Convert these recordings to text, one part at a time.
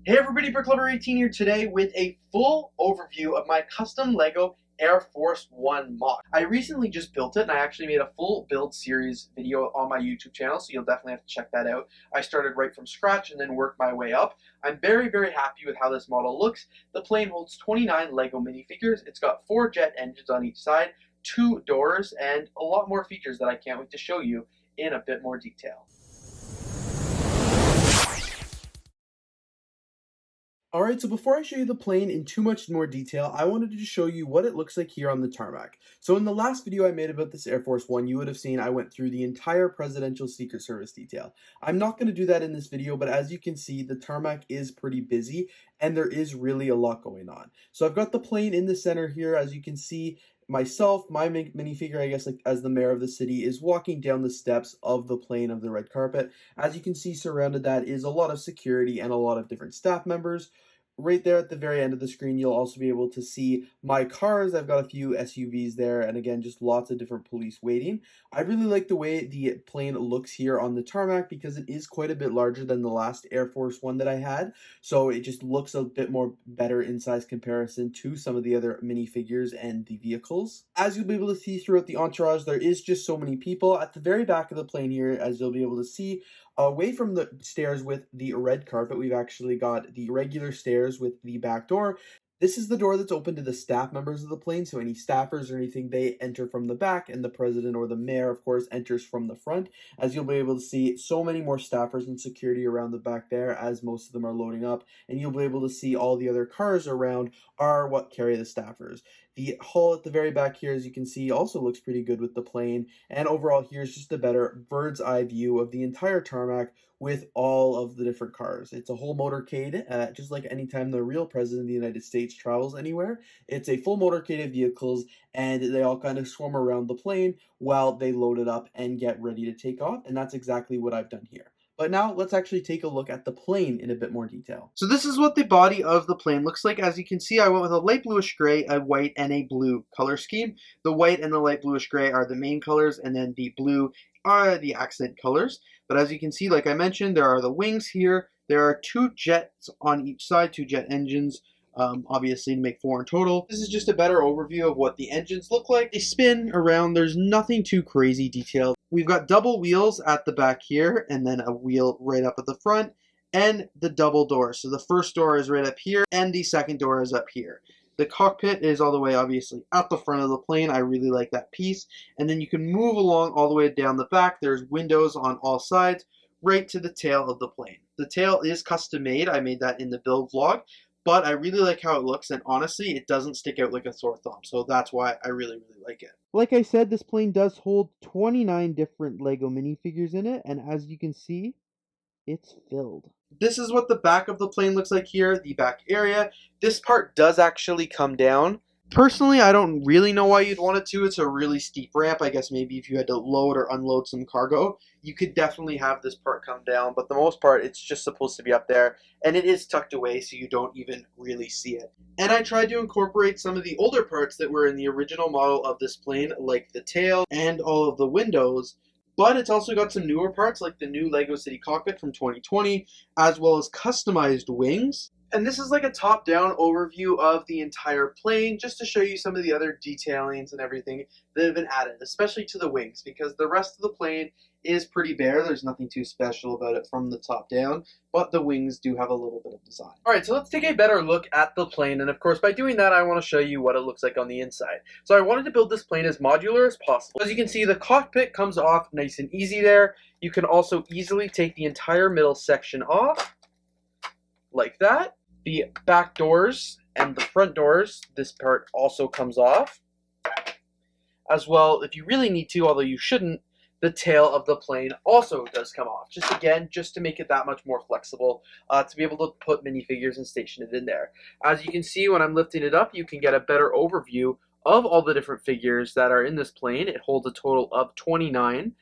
Hey everybody, BrickLetter18 here today with a full overview of my custom LEGO Air Force One MOC. I recently just built it and I actually made a full build series video on my YouTube channel, so you'll definitely have to check that out. I started right from scratch and then worked my way up. I'm very happy with how this model looks. The plane holds 29 LEGO minifigures. It's got 4 jet engines on each side, 2 doors, and a lot more features that I can't wait to show you in a bit more detail. Alright, so before I show you the plane in too much more detail, I wanted to just show you what it looks like here on the tarmac. So in the last video I made about this Air Force One, you would have seen I went through the entire Presidential Secret Service detail. I'm not going to do that in this video, but as you can see, the tarmac is pretty busy, and there is really a lot going on. So I've got the plane in the center here, as you can see. Myself, my minifigure, I guess, like as the mayor of the city, is walking down the steps of the plane of the red carpet. As you can see, surrounded that is a lot of security and a lot of different staff members. Right there at the very end of the screen, you'll also be able to see my cars. I've got a few SUVs there, and again, just lots of different police waiting. I really like the way the plane looks here on the tarmac because it is quite a bit larger than the last Air Force One that I had, so it just looks a bit more better in size comparison to some of the other minifigures and the vehicles. As you'll be able to see throughout the entourage, there is just so many people. At the very back of the plane here, as you'll be able to see, away from the stairs with the red carpet, we've actually got the regular stairs with the back door. This is the door that's open to the staff members of the plane, so any staffers or anything, they enter from the back, and the president or the mayor, of course, enters from the front. As you'll be able to see, so many more staffers and security around the back there, as most of them are loading up, and you'll be able to see all the other cars around are what carry the staffers. The hull at the very back here, as you can see, also looks pretty good with the plane, and overall here's just a better bird's eye view of the entire tarmac with all of the different cars. It's a whole motorcade, just like anytime the real president of the United States travels anywhere. It's a full motorcade of vehicles, and they all kind of swarm around the plane while they load it up and get ready to take off, and that's exactly what I've done here. But now let's actually take a look at the plane in a bit more detail. So this is what the body of the plane looks like. As you can see, I went with a light bluish gray, a white, and a blue color scheme. The white and the light bluish gray are the main colors, and then the blue are the accent colors. But as you can see, like I mentioned, there are the wings here. There are 2 jets on each side, 2 jet engines, obviously to make 4 in total. This is just a better overview of what the engines look like. They spin around. There's nothing too crazy detailed. We've got double wheels at the back here, and then a wheel right up at the front, and the double doors. So the first door is right up here, and the second door is up here. The cockpit is all the way, obviously, at the front of the plane. I really like that piece. And then you can move along all the way down the back. There's windows on all sides, right to the tail of the plane. The tail is custom made. I made that in the build vlog. But I really like how it looks, and honestly, it doesn't stick out like a sore thumb. So that's why I really like it. Like I said, this plane does hold 29 different LEGO minifigures in it, and as you can see, it's filled. This is what the back of the plane looks like here, the back area. This part does actually come down. Personally, I don't really know why you'd want it to. It's a really steep ramp. I guess maybe if you had to load or unload some cargo, you could definitely have this part come down. But the most part, it's just supposed to be up there. And it is tucked away, so you don't even really see it. And I tried to incorporate some of the older parts that were in the original model of this plane, like the tail and all of the windows. But it's also got some newer parts, like the new LEGO City Cockpit from 2020, as well as customized wings. And this is like a top-down overview of the entire plane, just to show you some of the other detailings and everything that have been added, especially to the wings, because the rest of the plane is pretty bare. There's nothing too special about it from the top down, but the wings do have a little bit of design. Alright, so let's take a better look at the plane, and of course by doing that I want to show you what it looks like on the inside. So I wanted to build this plane as modular as possible. As you can see, the cockpit comes off nice and easy there. You can also easily take the entire middle section off, like that. The back doors and the front doors, this part also comes off. As well, if you really need to, although you shouldn't, the tail of the plane also does come off. Just again, just to make it that much more flexible, to be able to put minifigures and station it in there. As you can see, when I'm lifting it up, you can get a better overview of all the different figures that are in this plane. It holds a total of 29.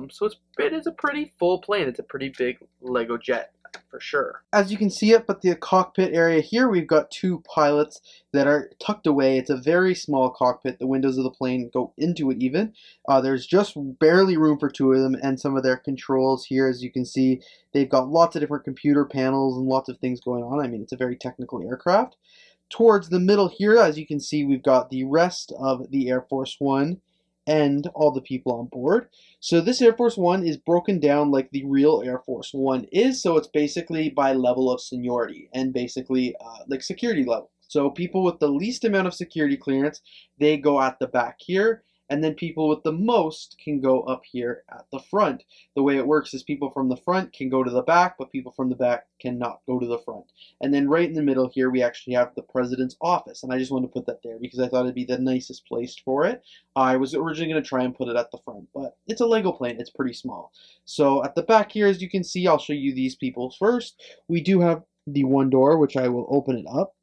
So it is a pretty full plane. It's a pretty big LEGO jet, for sure. As you can see up at the cockpit area here, we've got two pilots that are tucked away. It's a very small cockpit. The windows of the plane go into it even. There's just barely room for two of them, and some of their controls here, as you can see, they've got lots of different computer panels and lots of things going on. I mean, it's a very technical aircraft. Towards the middle here, as you can see, we've got the rest of the Air Force One and all the people on board. So this Air Force One is broken down like the real Air Force One is, so it's basically by level of seniority and basically like security level. So people with the least amount of security clearance, they go at the back here, and then people with the most can go up here at the front. The way it works is people from the front can go to the back, but people from the back cannot go to the front. And then right in the middle here, we actually have the president's office, and I just wanted to put that there because I thought it'd be the nicest place for it. I was originally going to try and put it at the front, but it's a Lego plane. It's pretty small. So at the back here, as you can see, I'll show you these people first. We do have the one door, which I will open it up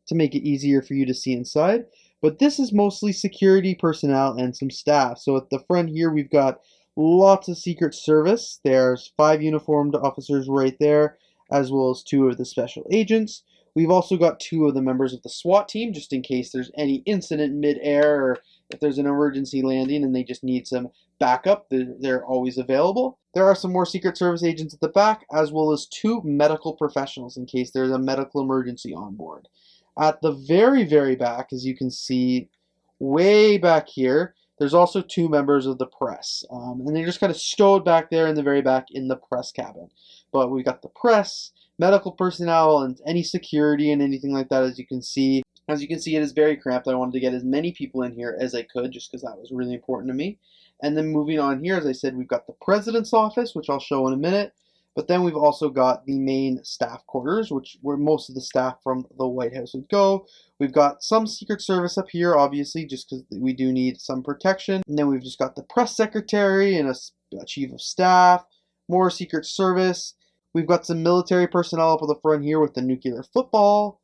to make it easier for you to see inside. But this is mostly security personnel and some staff. So at the front here, we've got lots of Secret Service. There's 5 uniformed officers right there, as well as 2 of the special agents. We've also got 2 of the members of the SWAT team, just in case there's any incident mid-air or if there's an emergency landing and they just need some backup, they're always available. There are some more Secret Service agents at the back, as well as 2 medical professionals in case there's a medical emergency on board. At the very, very back, as you can see, way back here, there's also 2 members of the press. And they're just kind of stowed back there in the very back in the press cabin. But we've got the press, medical personnel, and any security and anything like that, as you can see. As you can see, it is very cramped. I wanted to get as many people in here as I could, just because that was really important to me. And then moving on here, as I said, we've got the president's office, which I'll show in a minute. But then we've also got the main staff quarters, where most of the staff from the White House would go. We've got some Secret Service up here, obviously, just because we do need some protection. And then we've just got the press secretary and a chief of staff, more Secret Service. We've got some military personnel up at the front here with the nuclear football.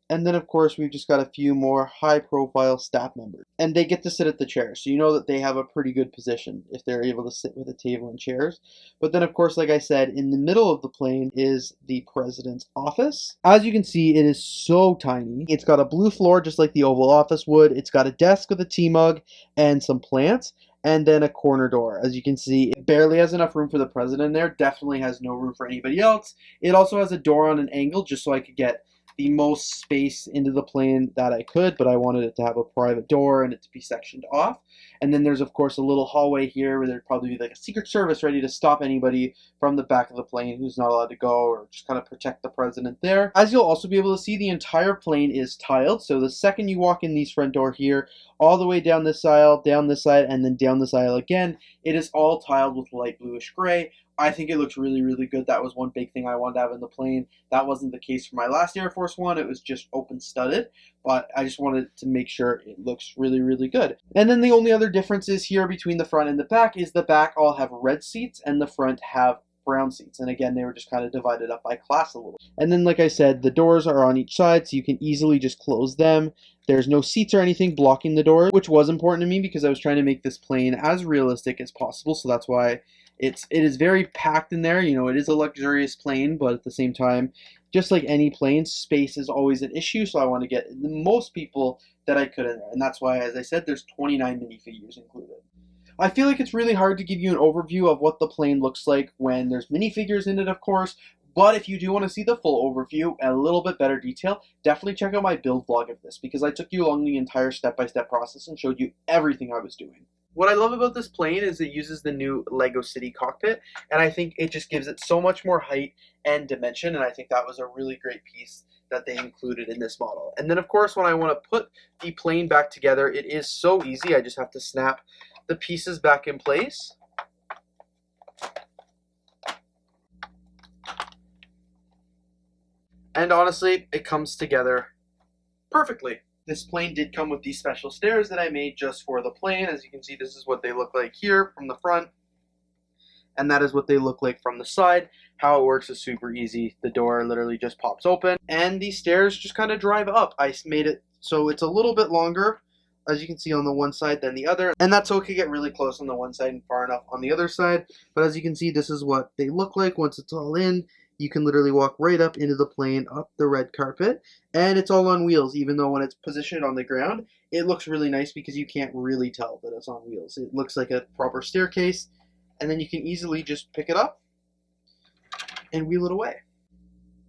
And then, of course, we've just got a few more high-profile staff members. And they get to sit at the chair, so you know that they have a pretty good position if they're able to sit with a table and chairs. But then, of course, like I said, in the middle of the plane is the president's office. As you can see, it is so tiny. It's got a blue floor, just like the Oval Office would. It's got a desk with a tea mug and some plants, and then a corner door. As you can see, it barely has enough room for the president in there. Definitely has no room for anybody else. It also has a door on an angle, just so I could get the most space into the plane that I could, but I wanted it to have a private door and it to be sectioned off. And then there's, of course, a little hallway here where there'd probably be like a Secret Service ready to stop anybody from the back of the plane who's not allowed to go, or just kind of protect the president there. As you'll also be able to see, the entire plane is tiled. So the second you walk in these front door here, all the way down this aisle, down this side, and then down this aisle again, it is all tiled with light bluish gray. I think it looks really, really good. That was one big thing I wanted to have in the plane. That wasn't the case for my last Air Force One. It was just open studded, but I just wanted to make sure it looks really, really good. And then the only other differences here between the front and the back is the back all have red seats and the front have brown seats. And again, they were just kind of divided up by class a little. And then, like I said, the doors are on each side, so you can easily just close them. There's no seats or anything blocking the door, which was important to me because I was trying to make this plane as realistic as possible. So that's why it is very packed in there. You know, it is a luxurious plane, but at the same time, just like any plane, space is always an issue. So I want to get the most people that I could in there. And that's why, as I said, there's 29 minifigures included. I feel like it's really hard to give you an overview of what the plane looks like when there's minifigures in it, of course. But if you do want to see the full overview and a little bit better detail, definitely check out my build vlog of this, because I took you along the entire step-by-step process and showed you everything I was doing. What I love about this plane is it uses the new Lego City cockpit, and I think it just gives it so much more height and dimension, and I think that was a really great piece that they included in this model. And then, of course, when I want to put the plane back together, it is so easy. I just have to snap the pieces back in place. And honestly, it comes together perfectly. This plane did come with these special stairs that I made just for the plane. As you can see, this is what they look like here from the front. And that is what they look like from the side. How it works is super easy. The door literally just pops open, and these stairs just kind of drive up. I made it so it's a little bit longer as you can see, on the one side than the other, and that's so it could get really close on the one side and far enough on the other side. But as you can see, this is what they look like once it's all in. You can literally walk right up into the plane, up the red carpet, and it's all on wheels, even though when it's positioned on the ground, it looks really nice because you can't really tell that it's on wheels. It looks like a proper staircase, and then you can easily just pick it up and wheel it away.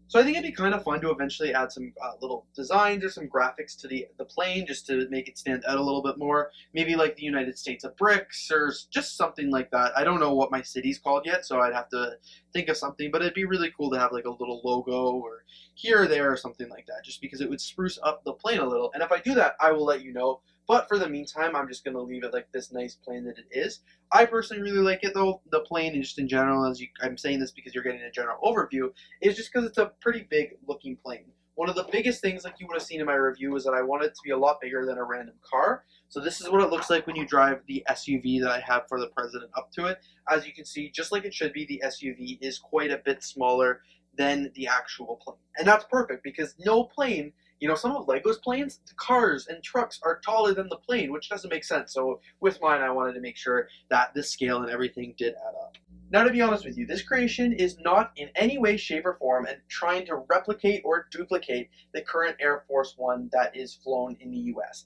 So I think it'd be kind of fun to eventually add some little designs or some graphics to the plane just to make it stand out a little bit more. Maybe like the United States of Bricks or just something like that. I don't know what my city's called yet, so I'd have to think of something. But it'd be really cool to have like a little logo or here or there or something like that, just because it would spruce up the plane a little. And if I do that, I will let you know. But for the meantime, I'm just going to leave it like this nice plane that it is. I personally really like it though, the plane, and just in general, I'm saying this because you're getting a general overview, is just because it's a pretty big looking plane. One of the biggest things, like you would have seen in my review, is that I want it to be a lot bigger than a random car. So this is what it looks like when you drive the SUV that I have for the President up to it. As you can see, just like it should be, the SUV is quite a bit smaller than the actual plane. And that's perfect because no plane, some of Lego's planes, the cars and trucks are taller than the plane, which doesn't make sense. So with mine, I wanted to make sure that the scale and everything did add up. Now, to be honest with you, this creation is not in any way, shape, or form and trying to replicate or duplicate the current Air Force One that is flown in the US.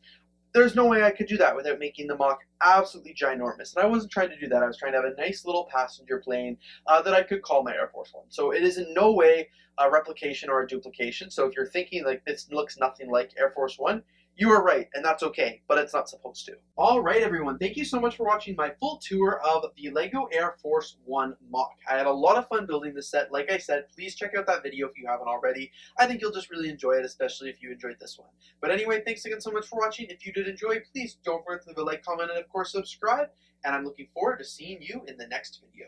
There's no way I could do that without making the MOC absolutely ginormous. And I wasn't trying to do that. I was trying to have a nice little passenger plane that I could call my Air Force One. So it is in no way a replication or a duplication. So if you're thinking like this looks nothing like Air Force One, you are right, and that's okay, but it's not supposed to. All right, everyone, thank you so much for watching my full tour of the LEGO Air Force One MOC. I had a lot of fun building this set. Like I said, please check out that video if you haven't already. I think you'll just really enjoy it, especially if you enjoyed this one. But anyway, thanks again so much for watching. If you did enjoy, please don't forget to leave a like, comment, and of course subscribe. And I'm looking forward to seeing you in the next video.